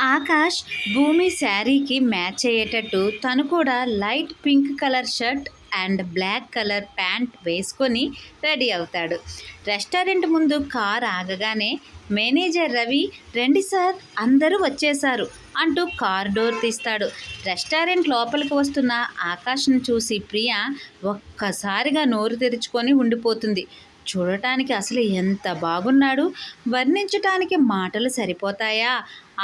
ఆకాష్ భూమి శారీకి మ్యాచ్ అయ్యేటట్టు తను కూడా light pink colour shirt and black colour pant వేసుకొని రెడీ అవుతాడు. రెస్టారెంట్ ముందు కార్ ఆగగానే మేనేజర్ రవి, రండి సార్, అందరూ వచ్చేశారు అంటూ కార్ డోర్ తీస్తాడు. రెస్టారెంట్ లోపలికి వస్తున్న ఆకాష్ను చూసి ప్రియ ఒక్కసారిగా నోరు తెరుచుకొని ఉండిపోతుంది. చూడటానికి అసలు ఎంత బాగున్నాడు, వర్ణించటానికి మాటలు సరిపోతాయా?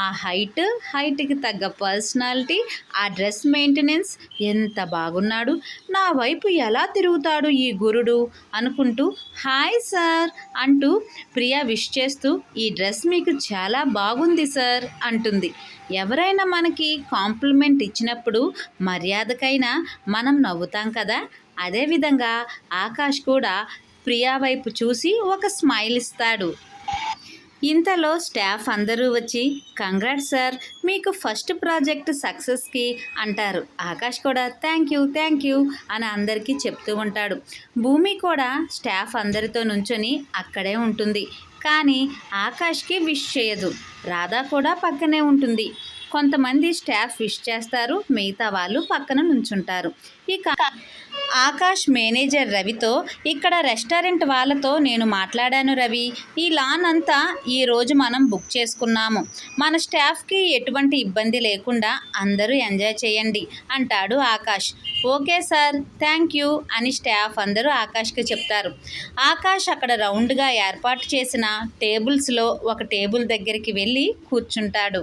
ఆ హైట్కి తగ్గ పర్సనాలిటీ, ఆ డ్రెస్ మెయింటెనెన్స్, ఎంత బాగున్నాడు, నా వైపు ఎలా తిరుగుతాడు ఈ గురుడు అనుకుంటూ హాయ్ సార్ అంటూ ప్రియా విష్ చేస్తూ, ఈ డ్రెస్ మీకు చాలా బాగుంది సార్ అంటుంది. ఎవరైనా మనకి కాంప్లిమెంట్ ఇచ్చినప్పుడు మర్యాదకైనా మనం నవ్వుతాం కదా, అదేవిధంగా ఆకాష్ కూడా ప్రియా వైపు చూసి ఒక స్మైల్ ఇస్తాడు. ఇంతలో స్టాఫ్ అందరూ వచ్చి కంగ్రాట్స్ సార్, మీకు ఫస్ట్ ప్రాజెక్ట్ సక్సెస్కి అంటారు. ఆకాష్ కూడా థ్యాంక్ యూ అని అందరికీ చెప్తూ ఉంటాడు. భూమి కూడా స్టాఫ్ అందరితో నుంచొని అక్కడే ఉంటుంది. కానీ ఆకాష్కి విష్ చేయదు. రాధా కూడా పక్కనే ఉంటుంది. కొంతమంది స్టాఫ్ విష్ చేస్తారు, మిగతా వాళ్ళు పక్కన నుంచుంటారు. ఇక ఆకాష్ మేనేజర్ రవితో, ఇక్కడ రెస్టారెంట్ వాళ్ళతో నేను మాట్లాడాను రవి, ఈ లాన్ అంతా ఈరోజు మనం బుక్ చేసుకున్నాము. మన స్టాఫ్కి ఎటువంటి ఇబ్బంది లేకుండా అందరూ ఎంజాయ్ చేయండి అంటాడు Akash. Okay sir, thank you అని స్టాఫ్ అందరూ ఆకాష్కి చెప్తారు. ఆకాష్ అక్కడ రౌండ్గా ఏర్పాటు చేసిన టేబుల్స్లో ఒక టేబుల్ దగ్గరికి వెళ్ళి కూర్చుంటాడు.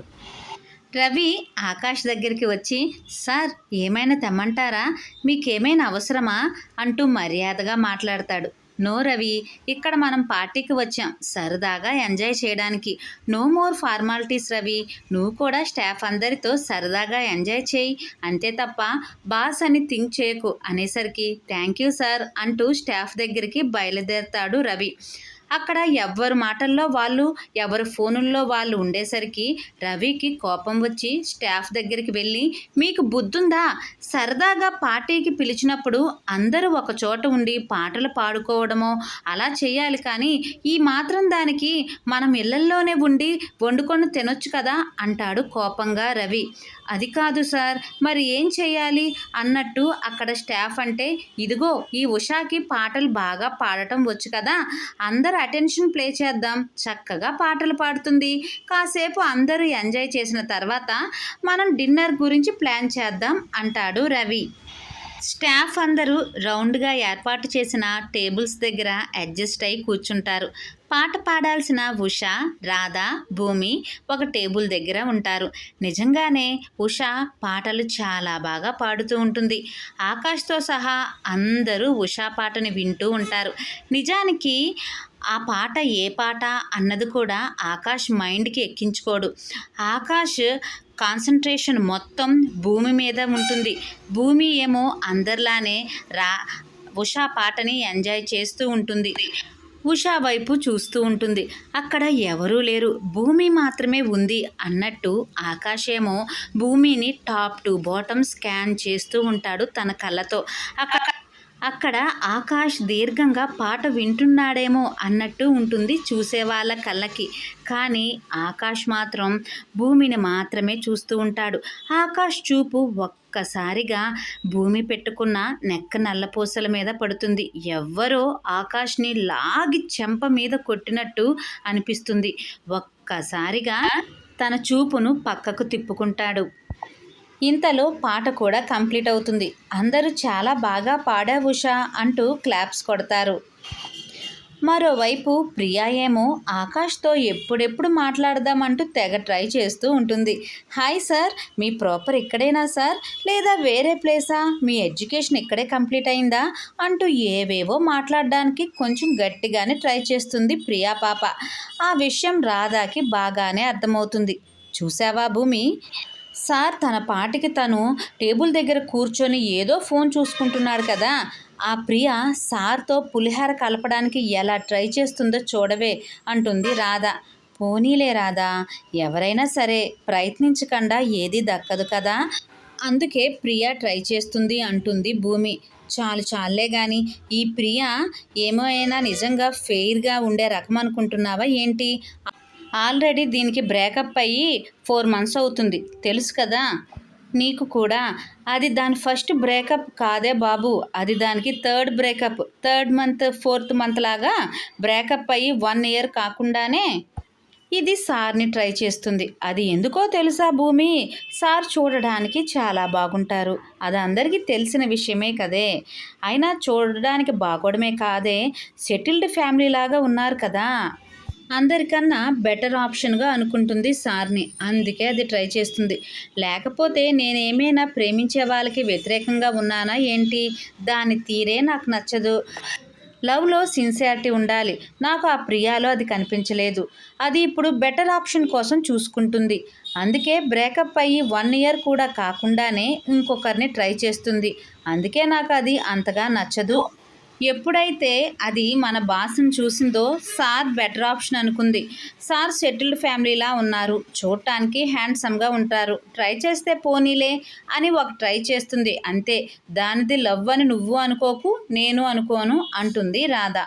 రవి ఆకాష్ దగ్గరికి వచ్చి, సార్ ఏమైనా తెమ్మంటారా, మీకేమైనా అవసరమా అంటూ మర్యాదగా మాట్లాడతాడు. నో రవి, ఇక్కడ మనం పార్టీకి వచ్చాం, సరదాగా ఎంజాయ్ చేయడానికి. నో మోర్ ఫార్మాలిటీస్ రవి, నువ్వు కూడా స్టాఫ్ అందరితో సరదాగా ఎంజాయ్ చేయి, అంతే తప్ప బాస్ అని థింక్ చేయకు అనేసరికి థ్యాంక్ యూ సార్ అంటూ స్టాఫ్ దగ్గరికి బయలుదేరతాడు రవి. అక్కడ ఎవరి మాటల్లో వాళ్ళు, ఎవరి ఫోనుల్లో వాళ్ళు ఉండేసరికి రవికి కోపం వచ్చి స్టాఫ్ దగ్గరికి వెళ్ళి, మీకు బుద్ధుందా, సరదాగా పార్టీకి పిలిచినప్పుడు అందరూ ఒక చోట ఉండి పాటలు పాడుకోవడమో అలా చేయాలి, కానీ ఈ మాత్రం దానికి మనం ఇళ్లల్లోనే ఉండి వండుకొని తినొచ్చు కదా అంటాడు కోపంగా రవి. అది కాదు సార్, మరి ఏం చేయాలి అన్నట్టు అక్కడ స్టాఫ్ అంటే, ఇదిగో ఈ ఉషాకి పాటలు బాగా పాడటం వచ్చు కదా, అందరు అటెన్షన్ ప్లే చేద్దాం, చక్కగా పాటలు పాడుతుంది, కాసేపు అందరూ ఎంజాయ్ చేసిన తర్వాత మనం డిన్నర్ గురించి ప్లాన్ చేద్దాం అంటాడు రవి. స్టాఫ్ అందరూ రౌండ్గా ఏర్పాటు చేసిన టేబుల్స్ దగ్గర అడ్జస్ట్ అయి కూర్చుంటారు. పాట పాడాల్సిన ఉష, రాధా, భూమి ఒక టేబుల్ దగ్గర ఉంటారు. నిజంగానే ఉష పాటలు చాలా బాగా పాడుతూ ఉంటుంది. ఆకాష్తో సహా అందరూ ఉషా పాటని వింటూ ఉంటారు. నిజానికి ఆ పాట ఏ పాట అన్నది కూడా ఆకాష్ మైండ్కి ఎక్కించుకోడు. ఆకాష్ కాన్సన్ట్రేషన్ మొత్తం భూమి మీద ఉంటుంది. భూమి ఏమో అందరిలానే ఉషా పాటని ఎంజాయ్ చేస్తూ ఉంటుంది. ఉషా వైపు చూస్తూ ఉంటుంది. అక్కడ ఎవరూ లేరు, భూమి మాత్రమే ఉంది అన్నట్టు ఆకాశేమో భూమిని టాప్ టు బాటమ్ స్కాన్ చేస్తూ ఉంటాడు తన కళ్ళతో. అక్కడ ఆకాష్ దీర్ఘంగా పాట వింటున్నాడేమో అన్నట్టు ఉంటుంది చూసేవాళ్ళ కళ్ళకి. కానీ ఆకాష్ మాత్రం భూమిని మాత్రమే చూస్తూ ఉంటాడు. ఆకాష్ చూపు ఒక్కసారిగా భూమి పెట్టుకున్న నెక్క నల్లపూసల మీద పడుతుంది. ఎవ్వరో ఆకాష్ని లాగి చెంప మీద కొట్టినట్టు అనిపిస్తుంది. ఒక్కసారిగా తన చూపును పక్కకు తిప్పుకుంటాడు. ఇంతలో పాట కూడా కంప్లీట్ అవుతుంది. అందరూ చాలా బాగా పాడావు ఉషా అంటూ క్లాప్స్ కొడతారు. మరోవైపు ప్రియా ఏమో ఆకాష్తో ఎప్పుడెప్పుడు మాట్లాడదామంటూ తెగ ట్రై చేస్తూ ఉంటుంది. హాయ్ సార్, మీ ప్రాపర్ ఇక్కడేనా సార్, లేదా వేరే ప్లేసా, మీ ఎడ్యుకేషన్ ఇక్కడే కంప్లీట్ అయిందా అంటూ ఏవేవో మాట్లాడడానికి కొంచెం గట్టిగానే ట్రై చేస్తుంది ప్రియా పాప. ఆ విషయం రాధాకి బాగానే అర్థమవుతుంది. చూసావా భూమి, సార్ తన పాటికి తను టేబుల్ దగ్గర కూర్చొని ఏదో ఫోన్ చూసుకుంటున్నాడు కదా, ఆ ప్రియ సార్తో పులిహార కలపడానికి ఎలా ట్రై చేస్తుందో చూడవే అంటుంది రాధ. పోనీలే రాధా, ఎవరైనా సరే ప్రయత్నించకుండా ఏది దక్కదు కదా, అందుకే ప్రియ ట్రై చేస్తుంది అంటుంది భూమి. చాలే కానీ ఈ ప్రియ ఏమైనా నిజంగా ఫెయిర్గా ఉండే రకం అనుకుంటున్నావా ఏంటి? ఆల్రెడీ దీనికి బ్రేకప్ అయ్యి 4 మంత్స్ అవుతుంది తెలుసు కదా నీకు కూడా. అది దాని ఫస్ట్ బ్రేకప్ కాదే బాబు, అది దానికి third breakup. 3rd month 4th month లాగా బ్రేకప్ అయ్యి 1 ఇయర్ కాకుండానే ఇది సార్ని ట్రై చేస్తుంది. అది ఎందుకో తెలుసా భూమి, సార్ చూడడానికి చాలా బాగుంటారు, అది అందరికీ తెలిసిన విషయమే కదే. అయినా చూడడానికి బాగోడమే కాదే, సెటిల్డ్ ఫ్యామిలీ లాగా ఉన్నారు కదా, అందరికన్నా బెటర్ ఆప్షన్గా అనుకుంటుంది సార్ని. అందుకే అది ట్రై చేస్తుంది. లేకపోతే నేనేమైనా ప్రేమించే వాళ్ళకి వ్యతిరేకంగా ఉన్నానా ఏంటి? దాని తీరే నాకు నచ్చదు. లవ్లో సిన్సియారిటీ ఉండాలి. నాకు ఆ ప్రియాలో అది కనిపించలేదు. అది ఇప్పుడు బెటర్ ఆప్షన్ కోసం చూసుకుంటుంది. అందుకే బ్రేకప్ అయ్యి 1 ఇయర్ కూడా కాకుండానే ఇంకొకరిని ట్రై చేస్తుంది. అందుకే నాకు అది అంతగా నచ్చదు. ఎప్పుడైతే అది మన బాస్ని చూసిందో సార్ బెటర్ ఆప్షన్ అనుకుంది. సార్ సెటిల్డ్ ఫ్యామిలీలా ఉన్నారు, చూడటానికి హ్యాండ్సమ్గా ఉంటారు, ట్రై చేస్తే పోనీలే అని ఒక ట్రై చేస్తుంది అంతే. దానిది లవ్ అని నువ్వు అనుకోకు, నేను అనుకోను అంటుంది రాధ.